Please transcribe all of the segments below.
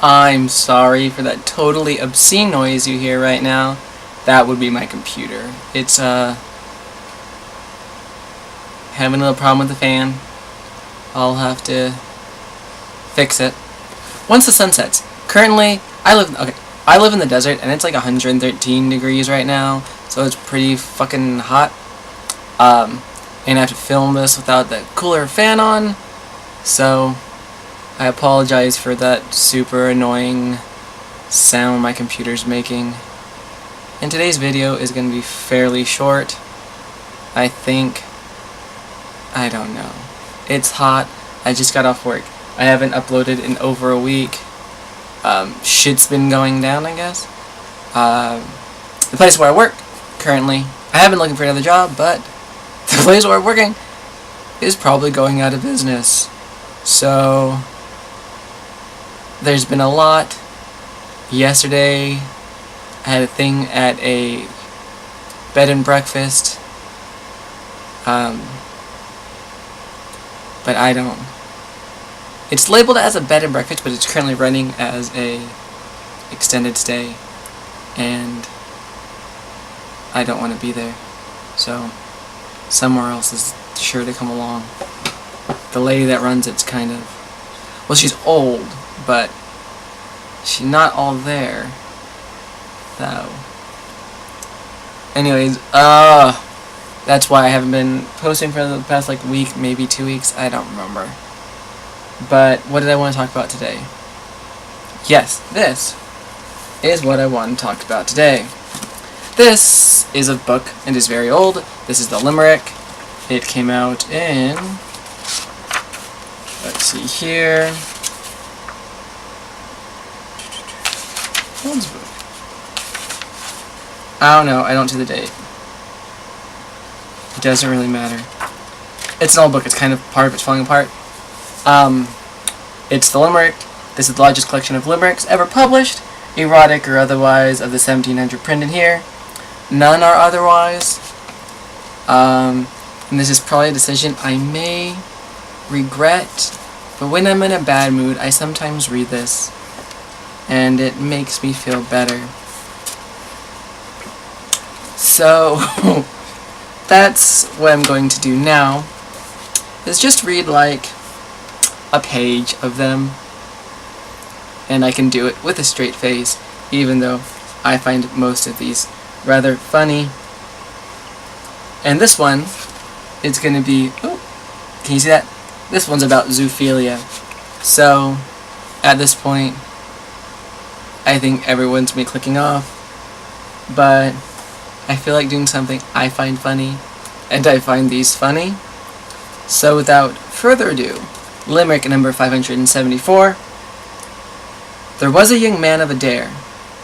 I'm sorry for that totally obscene noise you hear right now. That would be my computer. It's having a little problem with the fan. I'll have to fix it once the sun sets. Currently, I live in the desert and it's like 113 degrees right now, so it's pretty fucking hot. And I have to film this without the cooler fan on, so I apologize for that super annoying sound my computer's making. And today's video is going to be fairly short. I think. I don't know. It's hot. I just got off work. I haven't uploaded in over a week. Shit's been going down, I guess. The place where I work currently, I have been looking for another job, but the place where I'm working is probably going out of business. So there's been a lot. Yesterday, I had a thing at a bed and breakfast. But I don't. It's labeled as a bed and breakfast, but it's currently running as a extended stay, and I don't want to be there. So somewhere else is sure to come along. The lady that runs it's kind of, well, she's old, but she's not all there. So anyways, that's why I haven't been posting for the past like week, maybe 2 weeks, I don't remember. But what did I want to talk about today? Yes, this is what I want to talk about today. This is a book and is very old. This is the Limerick. It came out in, let's see here. What's the book? I don't know, I don't see the date. It doesn't really matter. It's an old book, it's kind of part of it's falling apart. It's the Limerick. This is the largest collection of limericks ever published, erotic or otherwise, of the 1700 printed here. None are otherwise. And this is probably a decision I may regret, but when I'm in a bad mood, I sometimes read this, and it makes me feel better. So that's what I'm going to do now, is just read like a page of them, and I can do it with a straight face, even though I find most of these rather funny. And this one is going to be, oh, can you see that? This one's about zoophilia. So at this point, I think everyone's going to be clicking off, but I feel like doing something I find funny, and I find these funny. So without further ado, Limerick number 574. There was a young man of Adair,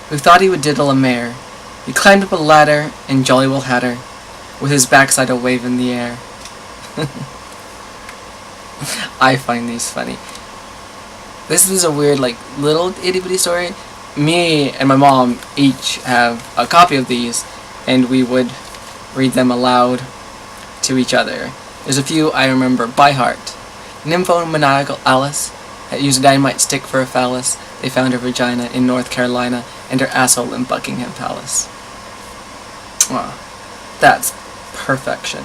who thought he would diddle a mare. He climbed up a ladder, and jolly well had her, with his backside a wave in the air. I find these funny. This is a weird, like, little itty-bitty story. Me and my mom each have a copy of these, and we would read them aloud to each other. There's a few I remember by heart. Nymphomaniacal Alice had used a dynamite stick for a phallus. They found her vagina in North Carolina and her asshole in Buckingham Palace. Wow, that's perfection.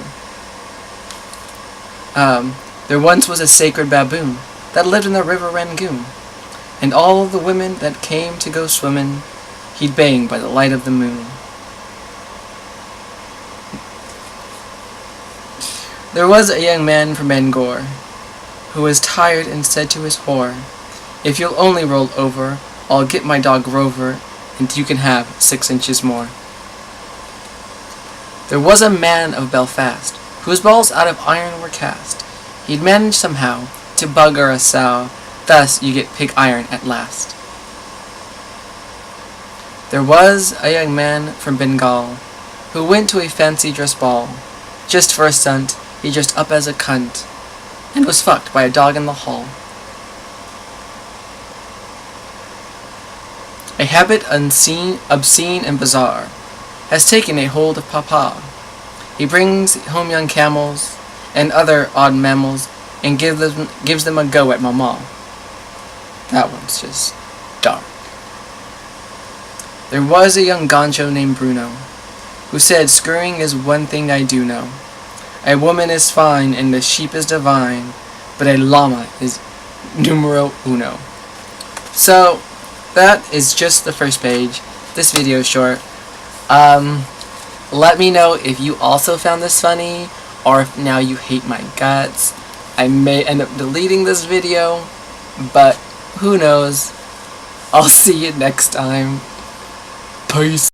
There once was a sacred baboon that lived in the river Rangoon, and all the women that came to go swimming, he'd bang by the light of the moon. There was a young man from Bangor, who was tired and said to his whore, "If you'll only roll over, I'll get my dog Rover, and you can have 6 inches more." There was a man of Belfast, whose balls out of iron were cast. He'd managed somehow to bugger a sow, thus you get pig iron at last. There was a young man from Bengal, who went to a fancy dress ball. Just for a stunt, he dressed up as a cunt, and was fucked by a dog in the hall. A habit obscene and bizarre has taken a hold of Papa. He brings home young camels and other odd mammals and gives them a go at Mama. That one's just dumb. There was a young gancho named Bruno, who said, "Screwing is one thing I do know. A woman is fine and a sheep is divine, but a llama is numero uno." So, that is just the first page. This video is short. Let me know if you also found this funny, or if now you hate my guts. I may end up deleting this video, but who knows. I'll see you next time. Peace.